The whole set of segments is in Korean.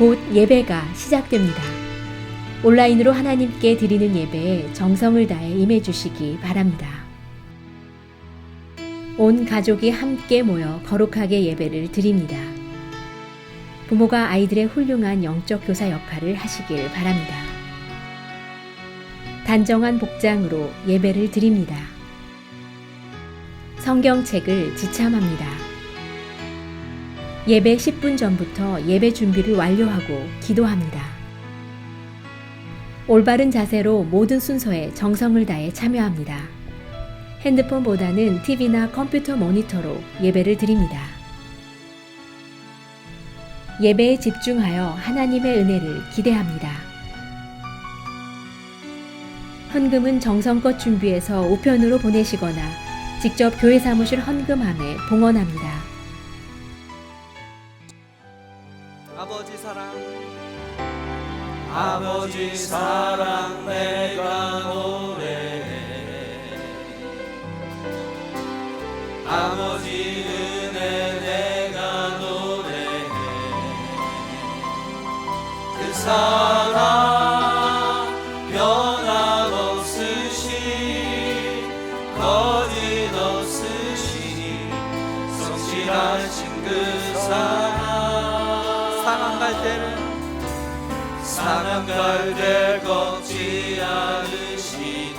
곧 예배가 시작됩니다. 온라인으로 하나님께 드리는 예배에 정성을 다해 임해 주시기 바랍니다. 온 가족이 함께 모여 거룩하게 예배를 드립니다. 부모가 아이들의 훌륭한 영적 교사 역할을 하시길 바랍니다. 단정한 복장으로 예배를 드립니다. 성경책을 지참합니다. 예배 10분 전부터 예배 준비를 완료하고 기도합니다. 올바른 자세로 모든 순서에 정성을 다해 참여합니다. 핸드폰보다는 TV나 컴퓨터 모니터로 예배를 드립니다. 예배에 집중하여 하나님의 은혜를 기대합니다. 헌금은 정성껏 준비해서 우편으로 보내시거나 직접 교회 사무실 헌금함에 봉헌합니다. 아버지 사랑 내가 노래해. 아버지 은혜 내가 노래해. 그 사랑 변함없으시 거짓 없으시니 성실하신 그 사랑 갈 때는 사랑 갈 때 걷지 않으시는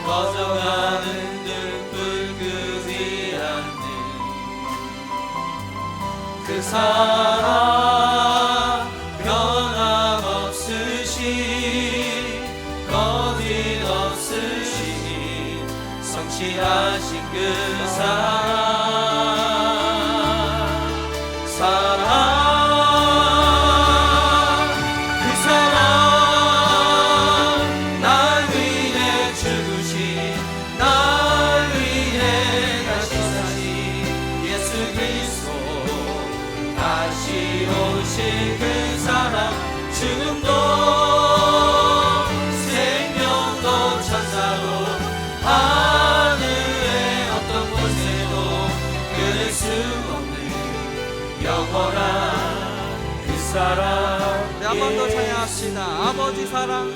꺼져가는 등불 끄지 않는 그 사랑 변함없으시 거짓 없으시 성실하신 그 사랑 그 사랑 지금도 생명도 천사로 하늘의 어떤 곳에도 끊을 수 없는 영원한 그 사랑. 네, 한 번 더 찬양합시다. 아버지 사랑,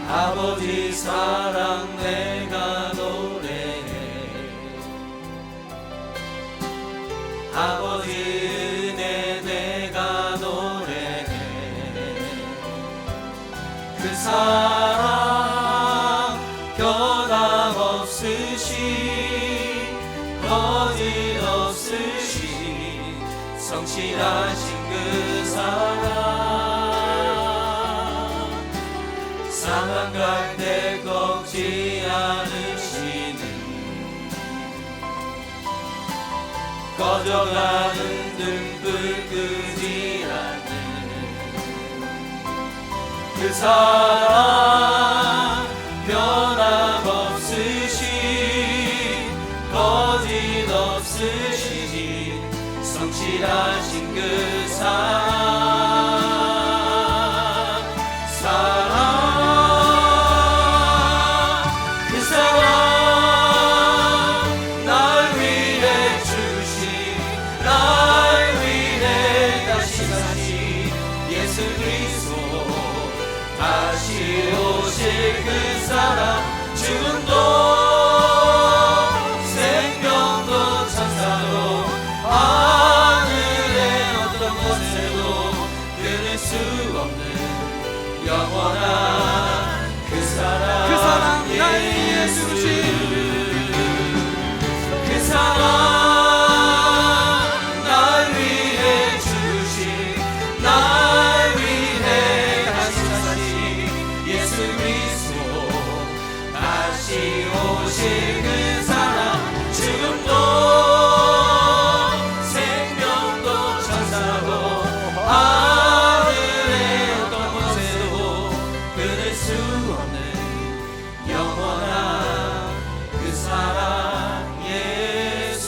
아버지 사랑 내가 노래해. 아버지 그 사랑 변함없으시 거짓 없으시 성실하신 그 사랑 갈 때 꺾지 않으시는 꺼져가는 등불 끄지 않는 그 사랑 변함없으시 거짓 없으시니 성실하신 그 그 사랑 날 위해 주신 날 위해 다시 예수 그리스도 다시 오실 그 사랑 지금도 생명도 천사도 하늘의 어떤 곳에도 끊을 수 없는 영원한 그 사랑 날 위해 주신 그 사랑 날 위해 주신 날 위해 다시 예수 그리스도 다시 오실 그 사랑 지금도 생명도 천사도 하늘의 어떤 곳에도 끊을 수 없는 영원한 그 사랑 예수.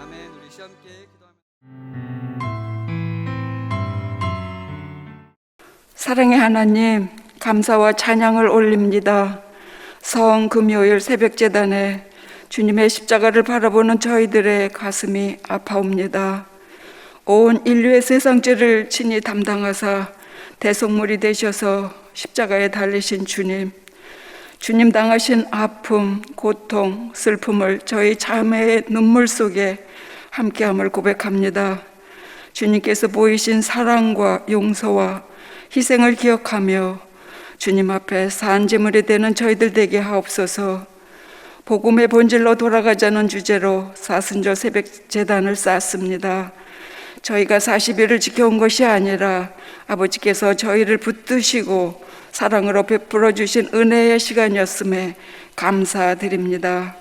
아멘. 우리 함께 기도합니다. 사랑의 하나님, 감사와 찬양을 올립니다. 성 금요일 새벽 제단에 주님의 십자가를 바라보는 저희들의 가슴이 아파옵니다. 온 인류의 세상죄를 친히 담당하사 대속물이 되셔서 십자가에 달리신 주님 당하신 아픔, 고통, 슬픔을 저희 자매의 눈물 속에 함께함을 고백합니다. 주님께서 보이신 사랑과 용서와 희생을 기억하며 주님 앞에 산제물이 되는 저희들 되게 하옵소서. 복음의 본질로 돌아가자는 주제로 사순절 새벽 제단을 쌓습니다. 저희가 40일을 지켜온 것이 아니라 아버지께서 저희를 붙드시고 사랑으로 베풀어 주신 은혜의 시간이었음에 감사드립니다.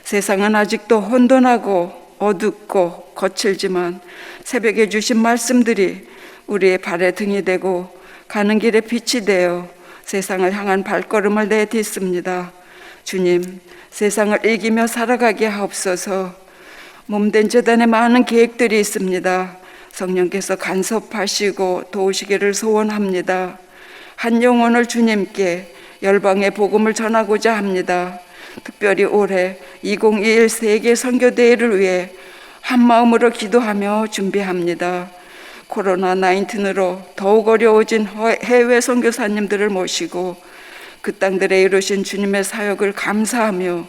세상은 아직도 혼돈하고 어둡고 거칠지만 새벽에 주신 말씀들이 우리의 발에 등이 되고 가는 길에 빛이 되어 세상을 향한 발걸음을 내딛습니다. 주님, 세상을 이기며 살아가게 하옵소서. 몸된 재단에 많은 계획들이 있습니다. 성령께서 간섭하시고 도우시기를 소원합니다. 한 영혼을 주님께 열방의 복음을 전하고자 합니다. 특별히 올해 2021 세계 선교대회를 위해 한 마음으로 기도하며 준비합니다. 코로나19으로 더욱 어려워진 해외 선교사님들을 모시고 그 땅들에 이루신 주님의 사역을 감사하며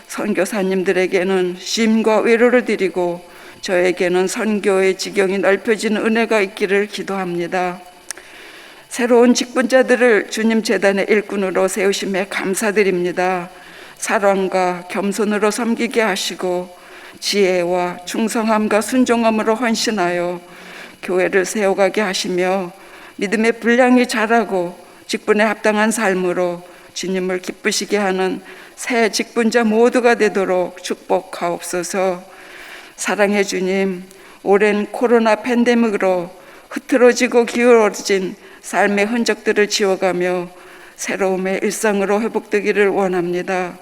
선교사님들에게는 쉼과 위로를 드리고 저에게는 선교의 지경이 넓혀지는 은혜가 있기를 기도합니다. 새로운 직분자들을 주님 재단의 일꾼으로 세우심에 감사드립니다. 사랑과 겸손으로 섬기게 하시고 지혜와 충성함과 순종함으로 헌신하여 교회를 세워가게 하시며 믿음의 분량이 자라고 직분에 합당한 삶으로 주님을 기쁘시게 하는 새 직분자 모두가 되도록 축복하옵소서. 사랑의 주님, 오랜 코로나 팬데믹으로 흐트러지고 기울어진 삶의 흔적들을 지워가며 새로움의 일상으로 회복되기를 원합니다.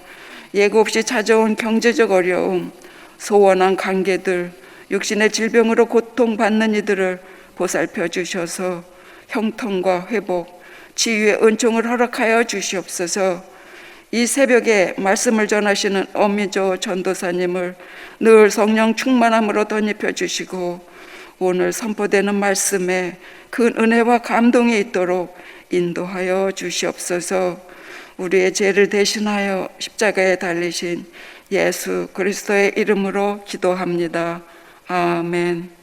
예고 없이 찾아온 경제적 어려움, 소원한 관계들, 육신의 질병으로 고통받는 이들을 보살펴 주셔서 형통과 회복, 치유의 은총을 허락하여 주시옵소서. 이 새벽에 말씀을 전하시는 엄미조 전도사님을 늘 성령 충만함으로 덧입혀 주시고 오늘 선포되는 말씀에 큰 은혜와 감동이 있도록 인도하여 주시옵소서. 우리의 죄를 대신하여 십자가에 달리신 예수 그리스도의 이름으로 기도합니다. 아멘.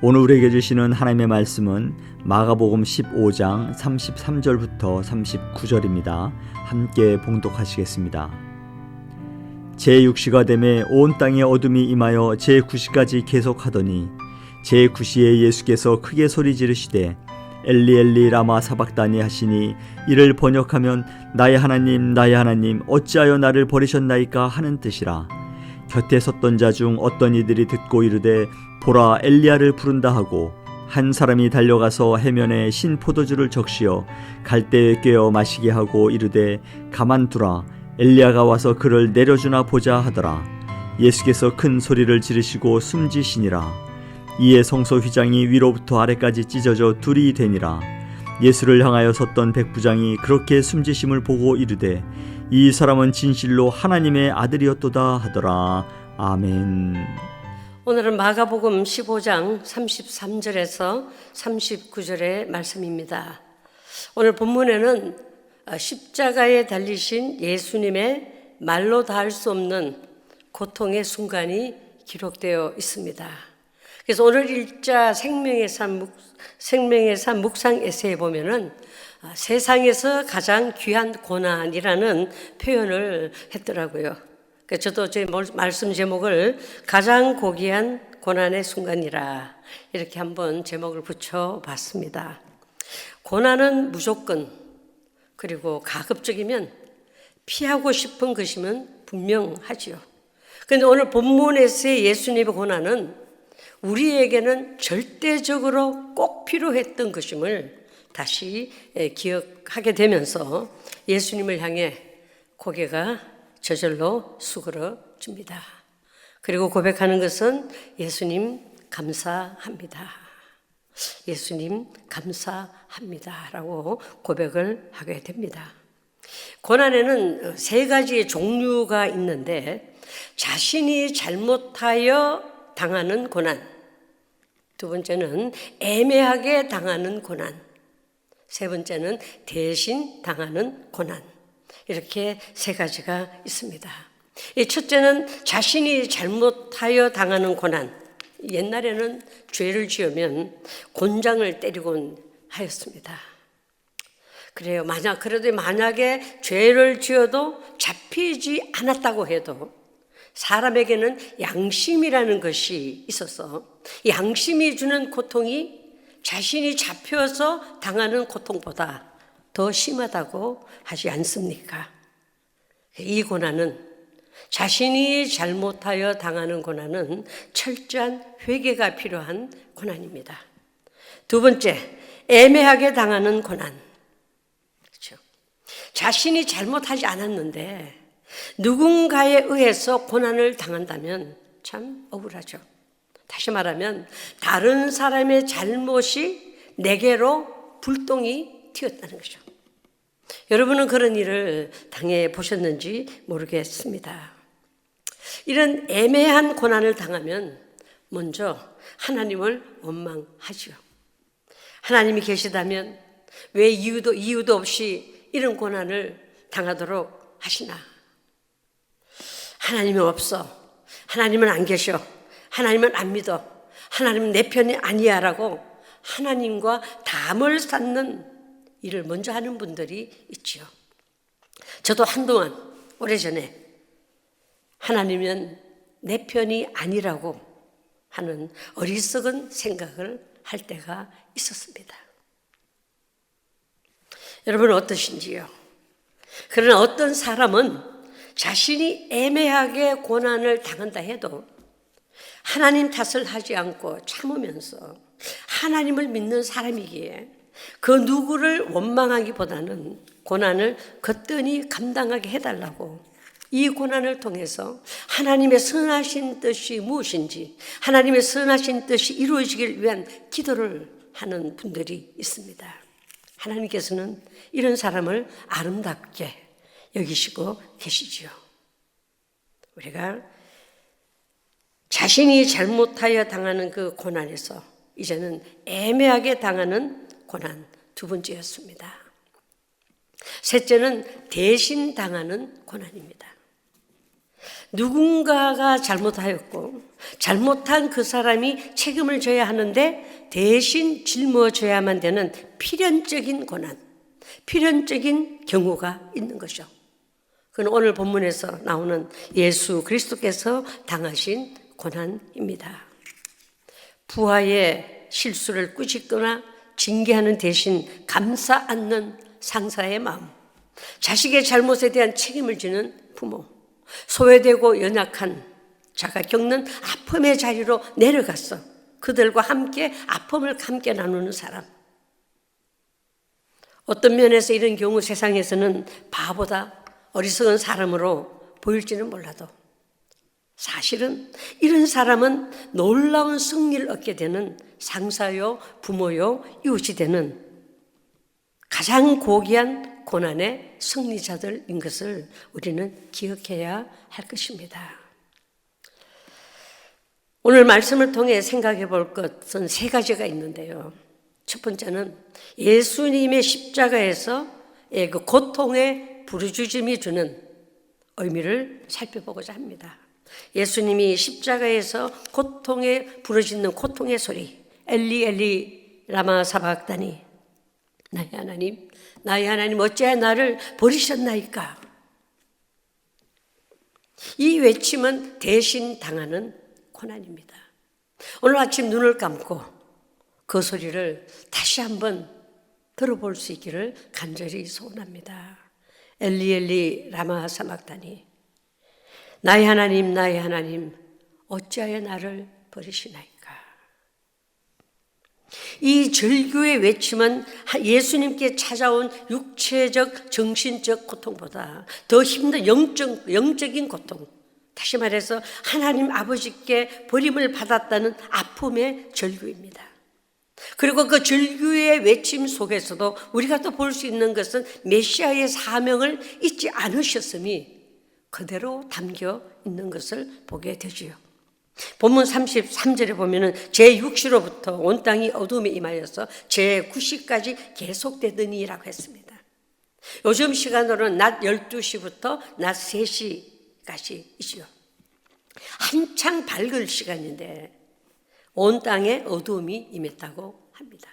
오늘 우리에게 주시는 하나님의 말씀은 마가복음 15장 33절부터 39절입니다. 함께 봉독하시겠습니다. 제6시가 되매 온 땅에 어둠이 임하여 제9시까지 계속하더니 제9시에 예수께서 크게 소리 지르시되 엘리 엘리 라마 사박다니 하시니 이를 번역하면 나의 하나님 어찌하여 나를 버리셨나이까 하는 뜻이라. 곁에 섰던 자 중 어떤 이들이 듣고 이르되 보라 엘리야를 부른다 하고 한 사람이 달려가서 해면에 신 포도주를 적시어 갈대에 꿰어 마시게 하고 이르되 가만두라 엘리야가 와서 그를 내려주나 보자 하더라. 예수께서 큰 소리를 지르시고 숨지시니라. 이에 성소 휘장이 위로부터 아래까지 찢어져 둘이 되니라. 예수를 향하여 섰던 백부장이 그렇게 숨지심을 보고 이르되 이 사람은 진실로 하나님의 아들이었도다 하더라. 아멘. 오늘은 마가복음 15장 33절에서 39절의 말씀입니다. 오늘 본문에는 십자가에 달리신 예수님의 말로 닿을 수 없는 고통의 순간이 기록되어 있습니다. 그래서 오늘 일자 생명의 삶 묵상 에세이에 보면은 세상에서 가장 귀한 고난이라는 표현을 했더라고요. 저도 제 말씀 제목을 가장 고귀한 고난의 순간이라 이렇게 한번 제목을 붙여봤습니다. 고난은 무조건 그리고 가급적이면 피하고 싶은 것이면 분명하지요. 그런데 오늘 본문에서의 예수님의 고난은 우리에게는 절대적으로 꼭 필요했던 것임을 다시 기억하게 되면서 예수님을 향해 고개가 저절로 수그러집니다. 그리고 고백하는 것은 예수님 감사합니다. 예수님 감사합니다 라고 고백을 하게 됩니다. 고난에는 세 가지의 종류가 있는데 자신이 잘못하여 당하는 고난, 두 번째는 애매하게 당하는 고난, 세 번째는 대신 당하는 고난, 이렇게 세 가지가 있습니다. 이 첫째는 자신이 잘못하여 당하는 고난. 옛날에는 죄를 지으면 곤장을 때리곤 하였습니다. 그래요. 그래도 만약에 죄를 지어도 잡히지 않았다고 해도 사람에게는 양심이라는 것이 있어서 양심이 주는 고통이 자신이 잡혀서 당하는 고통보다 더 심하다고 하지 않습니까? 이 고난은, 자신이 잘못하여 당하는 고난은 철저한 회개가 필요한 고난입니다. 두 번째, 애매하게 당하는 고난. 그렇죠? 자신이 잘못하지 않았는데 누군가에 의해서 고난을 당한다면 참 억울하죠. 다시 말하면 다른 사람의 잘못이 내게로 불똥이 튀었다는 거죠. 여러분은 그런 일을 당해 보셨는지 모르겠습니다. 이런 애매한 고난을 당하면 먼저 하나님을 원망하죠. 하나님이 계시다면 왜 이유도 없이 이런 고난을 당하도록 하시나? 하나님은 없어. 하나님은 안 계셔. 하나님은 안 믿어. 하나님은 내 편이 아니야 라고 하나님과 담을 쌓는 일을 먼저 하는 분들이 있죠. 저도 한동안 오래전에 하나님은 내 편이 아니라고 하는 어리석은 생각을 할 때가 있었습니다. 여러분은 어떠신지요? 그러나 어떤 사람은 자신이 애매하게 고난을 당한다 해도 하나님 탓을 하지 않고 참으면서 하나님을 믿는 사람이기에 그 누구를 원망하기보다는 고난을 거뜬히 감당하게 해달라고 이 고난을 통해서 하나님의 선하신 뜻이 무엇인지, 하나님의 선하신 뜻이 이루어지길 위한 기도를 하는 분들이 있습니다. 하나님께서는 이런 사람을 아름답게 여기시고 계시지요. 우리가 자신이 잘못하여 당하는 그 고난에서 이제는 애매하게 당하는 고난, 두 번째였습니다. 셋째는 대신 당하는 고난입니다. 누군가가 잘못하였고 잘못한 그 사람이 책임을 져야 하는데 대신 짊어져야만 되는 필연적인 고난, 필연적인 경우가 있는 거죠. 그건 오늘 본문에서 나오는 예수 그리스도께서 당하신 고난입니다. 부하의 실수를 꾸짖거나 징계하는 대신 감싸 안는 상사의 마음, 자식의 잘못에 대한 책임을 지는 부모, 소외되고 연약한 자가 겪는 아픔의 자리로 내려가서 그들과 함께 아픔을 함께 나누는 사람. 어떤 면에서 이런 경우 세상에서는 바보다 어리석은 사람으로 보일지는 몰라도 사실은 이런 사람은 놀라운 승리를 얻게 되는 상사요, 부모요, 이웃이 되는 가장 고귀한 고난의 승리자들인 것을 우리는 기억해야 할 것입니다. 오늘 말씀을 통해 생각해 볼 것은 세 가지가 있는데요. 첫 번째는 예수님의 십자가에서 그 고통의 부르짖음이 주는 의미를 살펴보고자 합니다. 예수님이 십자가에서 고통에 부르짖는 고통의 소리, 엘리 엘리 라마 사박다니, 나의 하나님 어찌하여 나를 버리셨나이까? 이 외침은 대신 당하는 고난입니다. 오늘 아침 눈을 감고 그 소리를 다시 한번 들어볼 수 있기를 간절히 소원합니다. 엘리 엘리 라마 사박다니, 나의 하나님 어찌하여 나를 버리시나이까? 이 절규의 외침은 예수님께 찾아온 육체적, 정신적 고통보다 더 힘든 영적인 고통, 다시 말해서 하나님 아버지께 버림을 받았다는 아픔의 절규입니다. 그리고 그 절규의 외침 속에서도 우리가 또 볼 수 있는 것은 메시아의 사명을 잊지 않으셨음이 그대로 담겨 있는 것을 보게 되지요. 본문 33절에 보면은 제6시로부터 온 땅이 어둠에 임하여서 제9시까지 계속되더니라고 했습니다. 요즘 시간으로는 낮 12시부터 낮 3시까지이지요. 한창 밝을 시간인데 온 땅에 어둠이 임했다고 합니다.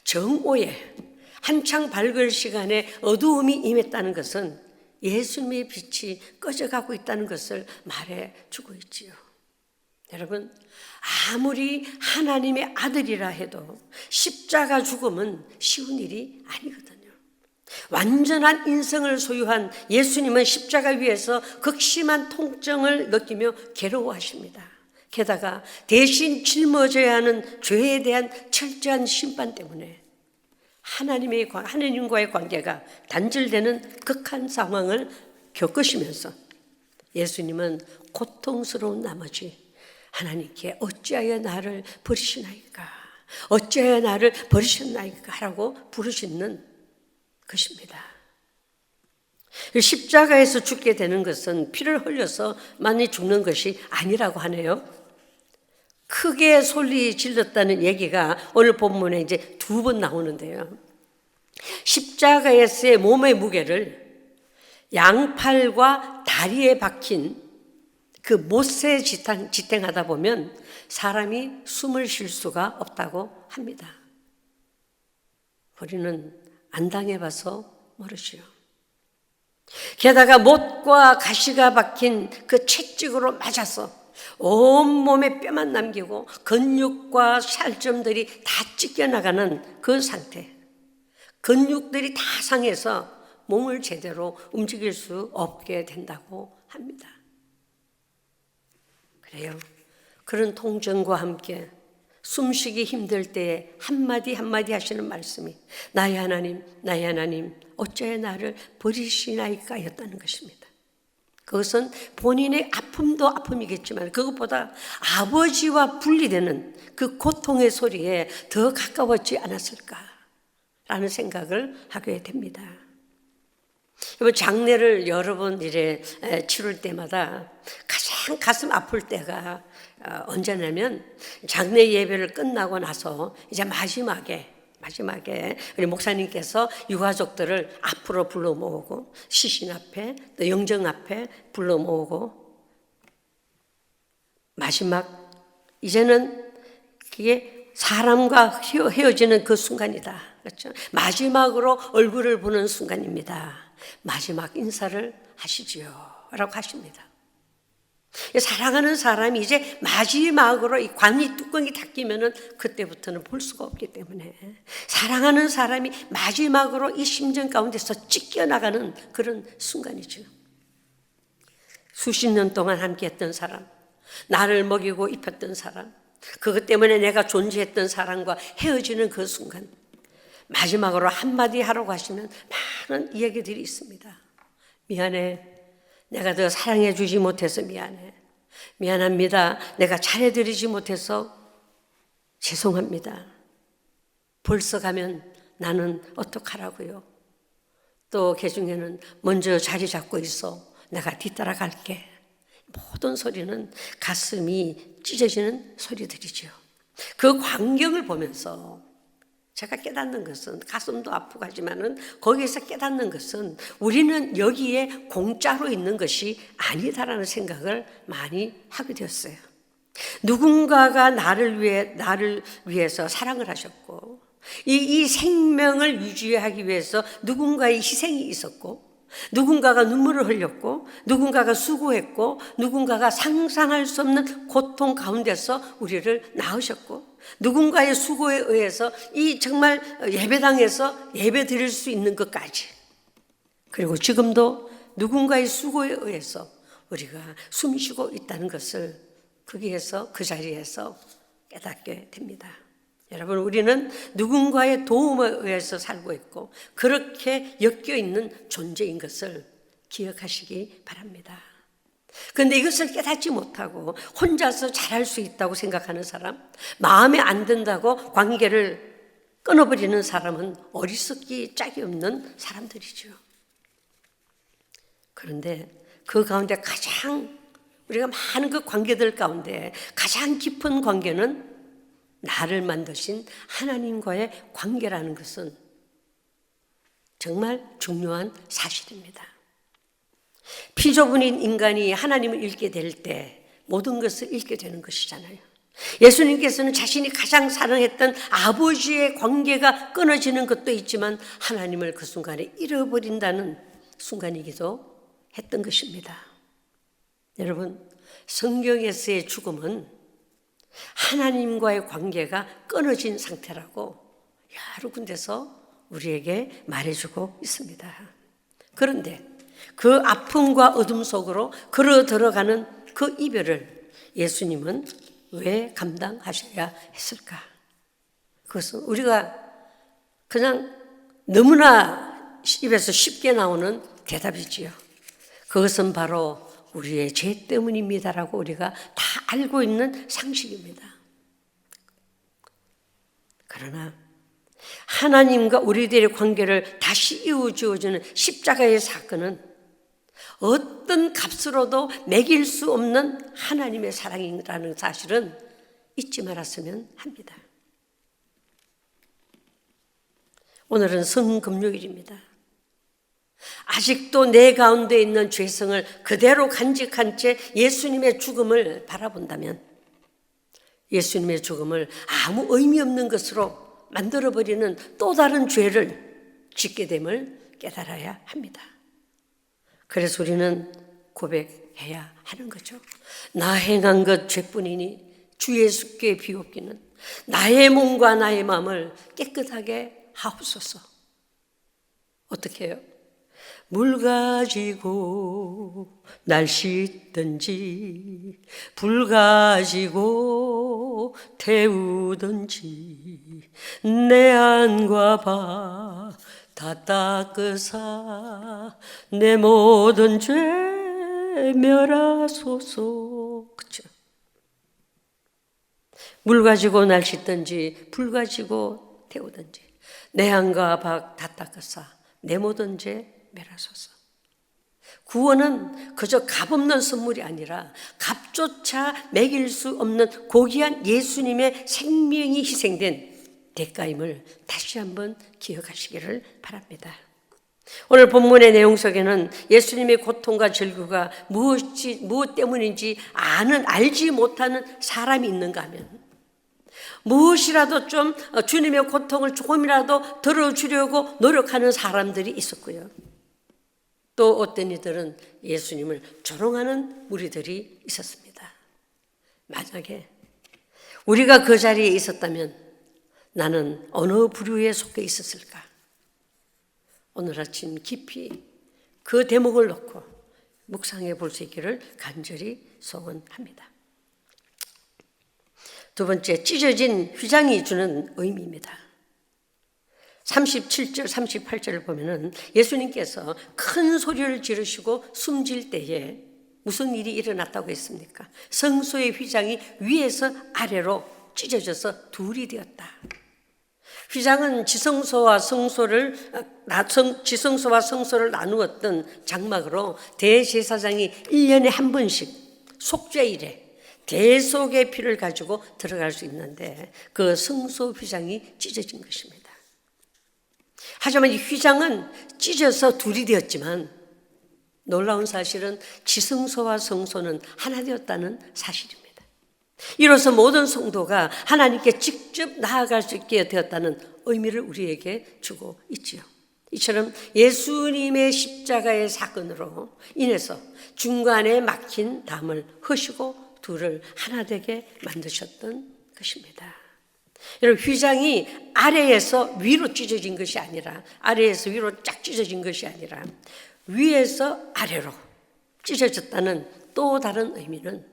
정오에 한창 밝을 시간에 어두움이 임했다는 것은 예수님의 빛이 꺼져가고 있다는 것을 말해주고 있지요. 여러분, 아무리 하나님의 아들이라 해도 십자가 죽음은 쉬운 일이 아니거든요. 완전한 인성을 소유한 예수님은 십자가 위에서 극심한 통증을 느끼며 괴로워하십니다. 게다가 대신 짊어져야 하는 죄에 대한 철저한 심판 때문에 하나님과의 관계가 단절되는 극한 상황을 겪으시면서 예수님은 고통스러운 나머지 하나님께 어찌하여 나를 버리시나이까, 어찌하여 나를 버리셨나이까 라고 부르시는 것입니다. 십자가에서 죽게 되는 것은 피를 흘려서 많이 죽는 것이 아니라고 하네요. 크게 소리 질렀다는 얘기가 오늘 본문에 이제 2번 나오는데요. 십자가에서의 몸의 무게를 양팔과 다리에 박힌 그 못에 지탱하다 보면 사람이 숨을 쉴 수가 없다고 합니다. 우리는 안 당해봐서 모르시오. 게다가 못과 가시가 박힌 그 채찍으로 맞아서 온몸에 뼈만 남기고 근육과 살점들이 다 찢겨나가는 그 상태, 근육들이 다 상해서 몸을 제대로 움직일 수 없게 된다고 합니다. 그래요. 그런 통증과 함께 숨쉬기 힘들 때에 한마디 한마디 하시는 말씀이 나의 하나님, 나의 하나님, 어찌하여 나를 버리시나이까 였다는 것입니다. 그것은 본인의 아픔도 아픔이겠지만 그것보다 아버지와 분리되는 그 고통의 소리에 더 가까웠지 않았을까라는 생각을 하게 됩니다. 여러분, 장례를 여러 번 이래 치를 때마다 가장 가슴 아플 때가 언제냐면 장례 예배를 끝나고 나서 이제 마지막에 우리 목사님께서 유가족들을 앞으로 불러 모으고 시신 앞에 또 영정 앞에 불러 모으고 마지막 이제는 그게 사람과 헤어지는 그 순간이다. 그렇죠? 마지막으로 얼굴을 보는 순간입니다. 마지막 인사를 하시지요 라고 하십니다. 사랑하는 사람이 이제 마지막으로 이 관이 뚜껑이 닫히면은 그때부터는 볼 수가 없기 때문에 사랑하는 사람이 마지막으로 이 심정 가운데서 찢겨나가는 그런 순간이죠. 수십 년 동안 함께했던 사람, 나를 먹이고 입혔던 사람, 그것 때문에 내가 존재했던 사람과 헤어지는 그 순간 마지막으로 한마디 하라고 하시는 많은 이야기들이 있습니다. 미안해. 내가 더 사랑해 주지 못해서 미안해. 미안합니다. 내가 잘해드리지 못해서 죄송합니다. 벌써 가면 나는 어떡하라고요. 또 그 중에는 먼저 자리 잡고 있어. 내가 뒤따라 갈게. 모든 소리는 가슴이 찢어지는 소리들이죠. 그 광경을 보면서 제가 깨닫는 것은 가슴도 아프고 하지만은 거기에서 깨닫는 것은 우리는 여기에 공짜로 있는 것이 아니다라는 생각을 많이 하게 되었어요. 누군가가 나를 위해서 사랑을 하셨고 이 생명을 유지하기 위해서 누군가의 희생이 있었고 누군가가 눈물을 흘렸고 누군가가 수고했고 누군가가 상상할 수 없는 고통 가운데서 우리를 낳으셨고 누군가의 수고에 의해서 이 정말 예배당에서 예배 드릴 수 있는 것까지 그리고 지금도 누군가의 수고에 의해서 우리가 숨쉬고 있다는 것을 거기에서 그 자리에서 깨닫게 됩니다. 여러분, 우리는 누군가의 도움에 의해서 살고 있고 그렇게 엮여 있는 존재인 것을 기억하시기 바랍니다. 그런데 이것을 깨닫지 못하고 혼자서 잘할 수 있다고 생각하는 사람, 마음에 안 든다고 관계를 끊어버리는 사람은 어리석기 짝이 없는 사람들이죠. 그런데 그 가운데 가장 우리가 많은 그 관계들 가운데 가장 깊은 관계는 나를 만드신 하나님과의 관계라는 것은 정말 중요한 사실입니다. 피조분인 인간이 하나님을 잃게 될 때 모든 것을 잃게 되는 것이잖아요. 예수님께서는 자신이 가장 사랑했던 아버지의 관계가 끊어지는 것도 있지만 하나님을 그 순간에 잃어버린다는 순간이기도 했던 것입니다. 여러분, 성경에서의 죽음은 하나님과의 관계가 끊어진 상태라고 여러 군데서 우리에게 말해주고 있습니다. 그런데 그 아픔과 어둠 속으로 걸어 들어가는 그 이별을 예수님은 왜 감당하셔야 했을까? 그것은 우리가 그냥 너무나 입에서 쉽게 나오는 대답이지요. 그것은 바로 우리의 죄 때문입니다라고 우리가 다 알고 있는 상식입니다. 그러나 하나님과 우리들의 관계를 다시 이어주어주는 십자가의 사건은 어떤 값으로도 매길 수 없는 하나님의 사랑이라는 사실은 잊지 말았으면 합니다. 오늘은 성금요일입니다. 아직도 내 가운데 있는 죄성을 그대로 간직한 채 예수님의 죽음을 바라본다면 예수님의 죽음을 아무 의미 없는 것으로 만들어버리는 또 다른 죄를 짓게 됨을 깨달아야 합니다. 그래서 우리는 고백해야 하는 거죠. 나 행한 것 죄뿐이니 주 예수께 비옵기는 나의 몸과 나의 마음을 깨끗하게 하옵소서. 어떻게 해요? 물 가지고 날 씻든지 불 가지고 태우든지 내 안과 바 다 닦으사 내 모든 죄 멸하소서. 그렇죠? 물 가지고 날 씻든지 불 가지고 태우든지 내 안과 바 다 닦으사 내 모든 죄 멸하소서. 구원은 그저 값없는 선물이 아니라 값조차 매길 수 없는 고귀한 예수님의 생명이 희생된 대가임을 다시 한번 기억하시기를 바랍니다. 오늘 본문의 내용 속에는 예수님의 고통과 절규가 무엇 때문인지 알지 못하는 사람이 있는가 하면 무엇이라도 좀 주님의 고통을 조금이라도 덜어주려고 노력하는 사람들이 있었고요. 또 어떤 이들은 예수님을 조롱하는 무리들이 있었습니다. 만약에 우리가 그 자리에 있었다면 나는 어느 부류에 속해 있었을까? 오늘 아침 깊이 그 대목을 놓고 묵상해 볼 수 있기를 간절히 소원합니다. 두 번째, 찢어진 휘장이 주는 의미입니다. 37절, 38절을 보면은 예수님께서 큰 소리를 지르시고 숨질 때에 무슨 일이 일어났다고 했습니까? 성소의 휘장이 위에서 아래로 찢어져서 둘이 되었다. 휘장은 지성소와 성소를 나누었던 장막으로 대제사장이 1년에 한 번씩 속죄일에 대속의 피를 가지고 들어갈 수 있는데 그 성소 휘장이 찢어진 것입니다. 하지만 이 휘장은 찢어서 둘이 되었지만 놀라운 사실은 지성소와 성소는 하나 되었다는 사실입니다. 이로써 모든 성도가 하나님께 직접 나아갈 수 있게 되었다는 의미를 우리에게 주고 있지요. 이처럼 예수님의 십자가의 사건으로 인해서 중간에 막힌 담을 허시고 둘을 하나 되게 만드셨던 것입니다. 여러분, 휘장이 아래에서 위로 찢어진 것이 아니라 아래에서 위로 쫙 찢어진 것이 아니라 위에서 아래로 찢어졌다는 또 다른 의미는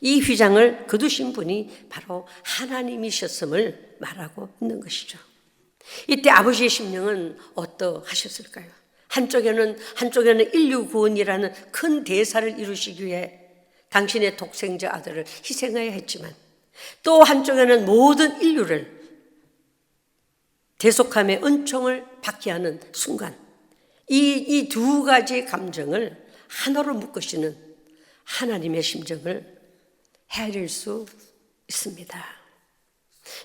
이 휘장을 거두신 분이 바로 하나님이셨음을 말하고 있는 것이죠. 이때 아버지의 심령은 어떠하셨을까요? 한쪽에는 인류 구원이라는 큰 대사를 이루시기 위해 당신의 독생자 아들을 희생해야 했지만, 또 한쪽에는 모든 인류를 대속함의 은총을 받게 하는 순간, 이 두 가지 감정을 하나로 묶으시는 하나님의 심정을 헤아릴 수 있습니다.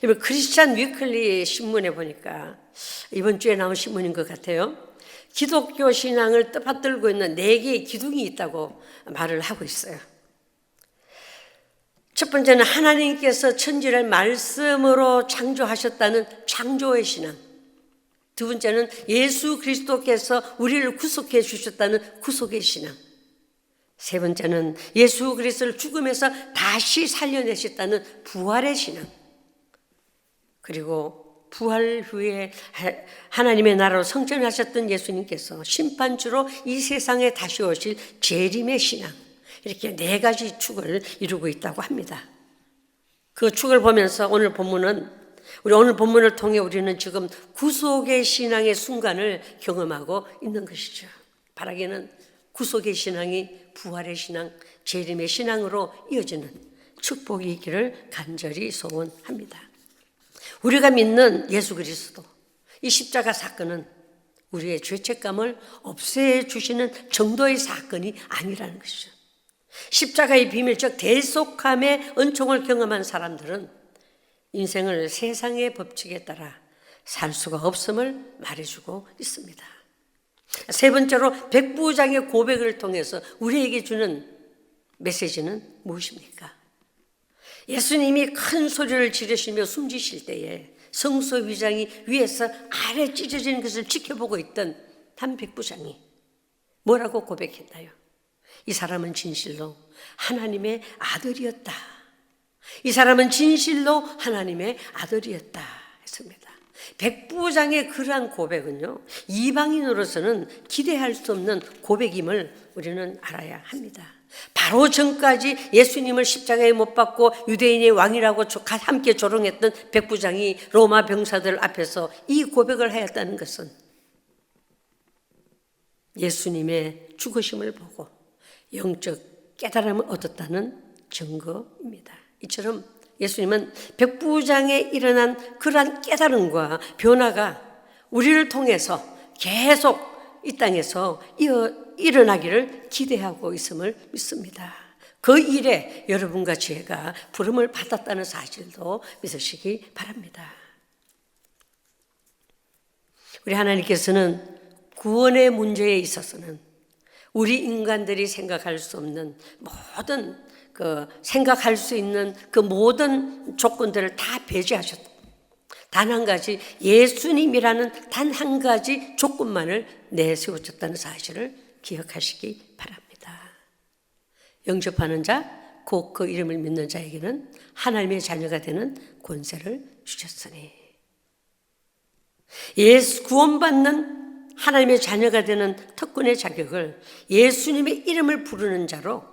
이번 크리스찬 위클리 신문에 보니까 이번 주에 나온 신문인 것 같아요. 기독교 신앙을 떠받들고 있는 4개의 기둥이 있다고 말을 하고 있어요. 첫 번째는 하나님께서 천지를 말씀으로 창조하셨다는 창조의 신앙. 두 번째는 예수 그리스도께서 우리를 구속해 주셨다는 구속의 신앙. 세 번째는 예수 그리스도를 죽음에서 다시 살려내셨다는 부활의 신앙. 그리고 부활 후에 하나님의 나라로 성전하셨던 예수님께서 심판주로 이 세상에 다시 오실 재림의 신앙. 이렇게 4가지 축을 이루고 있다고 합니다. 그 축을 보면서 오늘 본문을 통해 우리는 지금 구속의 신앙의 순간을 경험하고 있는 것이죠. 바라기는 구속의 신앙이 부활의 신앙, 재림의 신앙으로 이어지는 축복이 있기를 간절히 소원합니다. 우리가 믿는 예수 그리스도, 이 십자가 사건은 우리의 죄책감을 없애주시는 정도의 사건이 아니라는 것이죠. 십자가의 비밀, 즉 대속함의 은총을 경험한 사람들은 인생을 세상의 법칙에 따라 살 수가 없음을 말해주고 있습니다. 세 번째로 백부장의 고백을 통해서 우리에게 주는 메시지는 무엇입니까? 예수님이 큰 소리를 지르시며 숨지실 때에 성소위장이 위에서 아래 찢어지는 것을 지켜보고 있던 한 백부장이 뭐라고 고백했나요? 이 사람은 진실로 하나님의 아들이었다. 이 사람은 진실로 하나님의 아들이었다 했습니다. 백부장의 그러한 고백은요, 이방인으로서는 기대할 수 없는 고백임을 우리는 알아야 합니다. 바로 전까지 예수님을 십자가에 못 박고 유대인의 왕이라고 함께 조롱했던 백부장이 로마 병사들 앞에서 이 고백을 하였다는 것은 예수님의 죽으심을 보고 영적 깨달음을 얻었다는 증거입니다. 이처럼 예수님은 백부장에 일어난 그러한 깨달음과 변화가 우리를 통해서 계속 이 땅에서 일어나기를 기대하고 있음을 믿습니다. 그 일에 여러분과 제가 부름을 받았다는 사실도 믿으시기 바랍니다. 우리 하나님께서는 구원의 문제에 있어서는 우리 인간들이 생각할 수 없는 모든 생각할 수 있는 그 모든 조건들을 다 배제하셨다. 단 한 가지, 예수님이라는 단 한 가지 조건만을 내세우셨다는 사실을 기억하시기 바랍니다. 영접하는 자, 곧 그 이름을 믿는 자에게는 하나님의 자녀가 되는 권세를 주셨으니, 구원받는 하나님의 자녀가 되는 특권의 자격을 예수님의 이름을 부르는 자로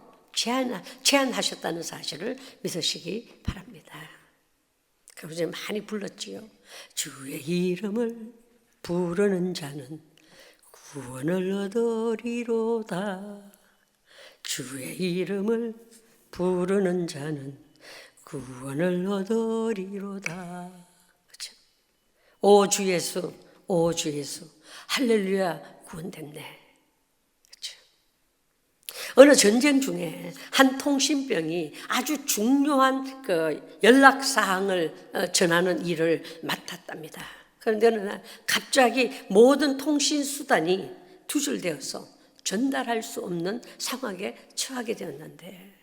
제한하셨다는 사실을 믿으시기 바랍니다. 그리고 이제 많이 불렀지요. 주의 이름을 부르는 자는 구원을 얻으리로다. 주의 이름을 부르는 자는 구원을 얻으리로다. 그렇죠? 오 주 예수, 오 주 예수, 할렐루야, 구원됐네. 어느 전쟁 중에 한 통신병이 아주 중요한 연락 사항을 전하는 일을 맡았답니다. 그런데 어느 날 갑자기 모든 통신 수단이 두절되어서 전달할 수 없는 상황에 처하게 되었는데,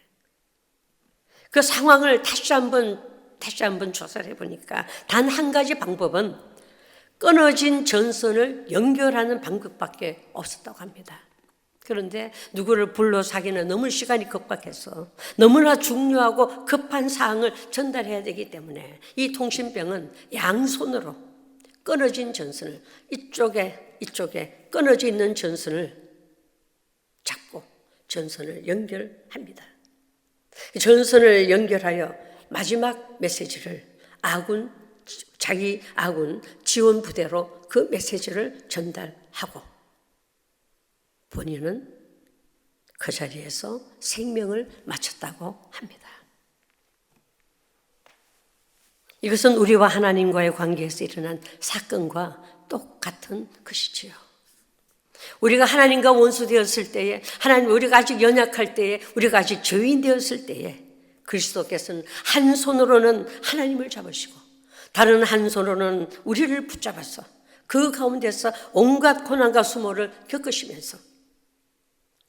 그 상황을 다시 한번 조사를 해보니까 단 한 가지 방법은 끊어진 전선을 연결하는 방법밖에 없었다고 합니다. 그런데 누구를 불러서 하기는 너무 시간이 급박해서 너무나 중요하고 급한 사항을 전달해야 되기 때문에 이 통신병은 양손으로 끊어진 전선을 이쪽에 끊어져 있는 전선을 잡고 전선을 연결합니다. 전선을 연결하여 마지막 메시지를 자기 아군 지원 부대로 그 메시지를 전달하고, 본인은 그 자리에서 생명을 마쳤다고 합니다. 이것은 우리와 하나님과의 관계에서 일어난 사건과 똑같은 것이지요. 우리가 하나님과 원수 되었을 때에, 하나님 우리가 아직 연약할 때에, 우리가 아직 죄인 되었을 때에 그리스도께서는 한 손으로는 하나님을 잡으시고 다른 한 손으로는 우리를 붙잡아서 그 가운데서 온갖 고난과 수모를 겪으시면서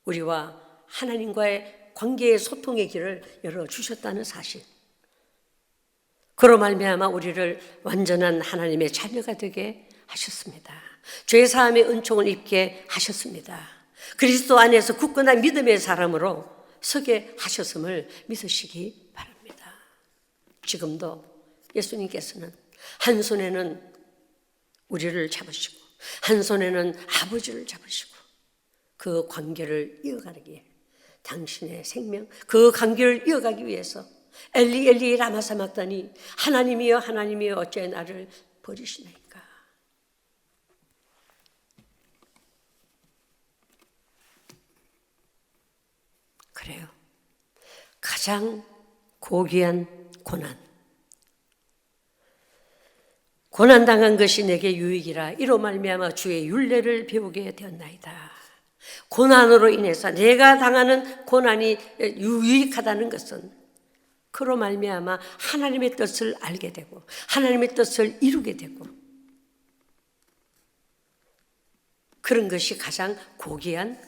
우리와 하나님과의 관계의 소통의 길을 열어주셨다는 사실, 그로 말미암아 우리를 완전한 하나님의 자녀가 되게 하셨습니다. 죄사함의 은총을 입게 하셨습니다. 그리스도 안에서 굳건한 믿음의 사람으로 서게 하셨음을 믿으시기 바랍니다. 지금도 예수님께서는 한 손에는 우리를 잡으시고 한 손에는 아버지를 잡으시고 그 관계를 이어가기에, 당신의 생명, 그 관계를 이어가기 위해서 엘리 엘리 라마 사박다니, 하나님이여 하나님이여 어찌 나를 버리시나이까. 그래요. 가장 고귀한 고난당한 것이 내게 유익이라. 이로 말미암아 주의 율례를 배우게 되었나이다. 고난으로 인해서 내가 당하는 고난이 유익하다는 것은 그로 말미암아 하나님의 뜻을 알게 되고 하나님의 뜻을 이루게 되고, 그런 것이 가장 고귀한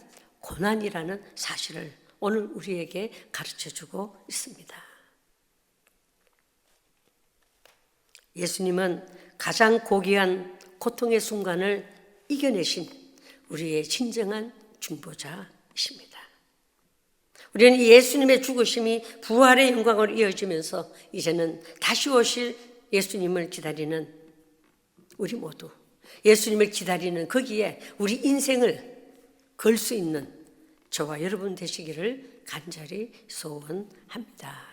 고난이라는 사실을 오늘 우리에게 가르쳐주고 있습니다. 예수님은 가장 고귀한 고통의 순간을 이겨내신 우리의 진정한 중보자이십니다. 우리는 예수님의 죽으심이 부활의 영광으로 이어지면서 이제는 다시 오실 예수님을 기다리는 우리 모두, 예수님을 기다리는 거기에 우리 인생을 걸 수 있는 저와 여러분 되시기를 간절히 소원합니다.